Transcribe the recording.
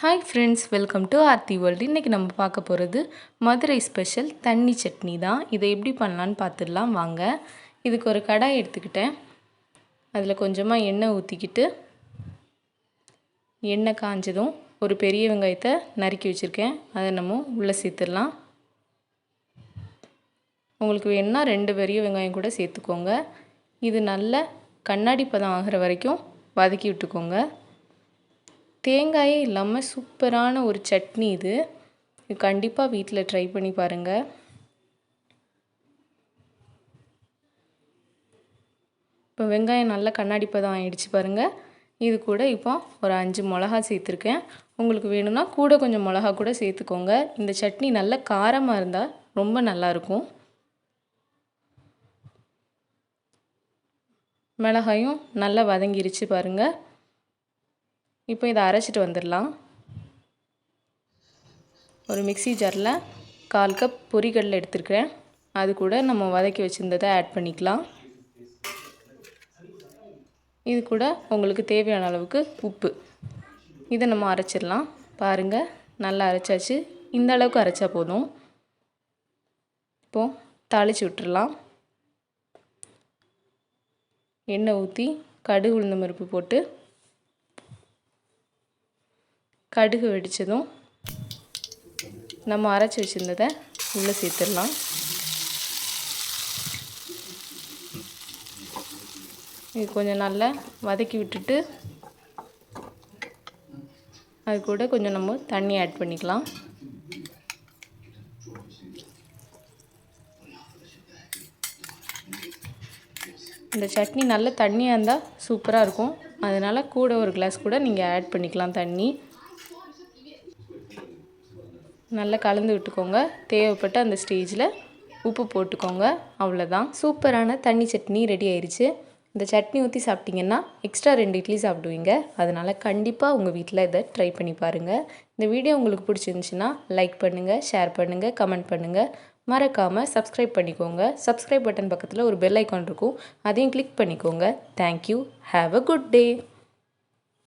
Hi friends, welcome to Aarthi world. இன்றைக்கி நம்ம பார்க்க போகிறது மதுரை ஸ்பெஷல் தண்ணி சட்னி தான். இதை எப்படி பண்ணலான்னு பார்த்துடலாம் வாங்க. இதுக்கு ஒரு கடாய் எடுத்துக்கிட்டேன். அதில் கொஞ்சமாக எண்ணெய் ஊற்றிக்கிட்டு, எண்ணெய் காஞ்சதும் ஒரு பெரிய வெங்காயத்தை நறுக்கி வச்சுருக்கேன், அதை நம்ம உள்ளே சேர்த்துடலாம். உங்களுக்கு வேணும்னா 2 பெரிய வெங்காயம் கூட சேர்த்துக்கோங்க. இது நல்ல கண்ணாடி பதம் ஆகிற வரைக்கும் வதக்கி விட்டுக்கோங்க. தேங்காயே இல்லாமல் சூப்பரான ஒரு சட்னி இது. கண்டிப்பாக வீட்டில் ட்ரை பண்ணி பாருங்கள். இப்போ வெங்காயம் நல்லா கண்ணாடி பதம் ஆகிடுச்சு பாருங்கள். இது கூட இப்போ ஒரு 5 மிளகா சேர்த்துருக்கேன். உங்களுக்கு வேணும்னா கூட கொஞ்சம் மிளகா கூட சேர்த்துக்கோங்க. இந்த சட்னி நல்ல காரமாக இருந்தால் ரொம்ப நல்லாயிருக்கும். மிளகாயும் நல்லா வதங்கிருச்சு பாருங்கள். இப்போ இதை அரைச்சிட்டு வந்துடலாம். ஒரு மிக்ஸி ஜாரில் 1/4 கப் பொரிகடலை எடுத்துருக்கிறேன். அது கூட நம்ம வதக்கி வச்சுருந்ததை ஆட் பண்ணிக்கலாம். இது கூட உங்களுக்கு தேவையான அளவுக்கு உப்பு. இதை நம்ம அரைச்சிடலாம். பாருங்கள், நல்லா அரைச்சாச்சு. இந்த அளவுக்கு அரைச்சா போதும். இப்போது தாளித்து விட்டுறலாம். எண்ணெய் ஊற்றி கடுகு உளுந்தம் பருப்பு போட்டு, கடுகு வெடித்ததும் நம்ம அரைச்சி வச்சுருந்ததை உள்ளே சேர்த்துடலாம். இது கொஞ்சம் நல்லா வதக்கி விட்டுட்டு, அது கூட கொஞ்சம் நம்ம தண்ணி ஆட் பண்ணிக்கலாம். இந்த சட்னி நல்ல தண்ணியாக இருந்தால் சூப்பராக இருக்கும். அதனால் கூட ஒரு கிளாஸ் கூட நீங்கள் ஆட் பண்ணிக்கலாம் தண்ணி. நல்லா கலந்து விட்டுக்கோங்க. தேவைப்பட்ட அந்த ஸ்டேஜில் உப்பு போட்டுக்கோங்க. அவ்வளோதான், சூப்பரான தண்ணி சட்னி ரெடி ஆயிடுச்சு. இந்த சட்னி ஊற்றி சாப்பிட்டிங்கன்னா எக்ஸ்ட்ரா 2 இட்லி சாப்பிடுவீங்க. அதனால் கண்டிப்பாக உங்கள் வீட்டில் இதை ட்ரை பண்ணி பாருங்கள். இந்த வீடியோ உங்களுக்கு பிடிச்சிருந்துச்சின்னா லைக் பண்ணுங்கள், ஷேர் பண்ணுங்கள், கமெண்ட் பண்ணுங்கள். மறக்காமல் சப்ஸ்கிரைப் பண்ணிக்கோங்க. சப்ஸ்கிரைப் பட்டன் பக்கத்தில் ஒரு பெல் ஐக்கான் இருக்கும், அதையும் கிளிக் பண்ணிக்கோங்க. Thank you. Have a good day.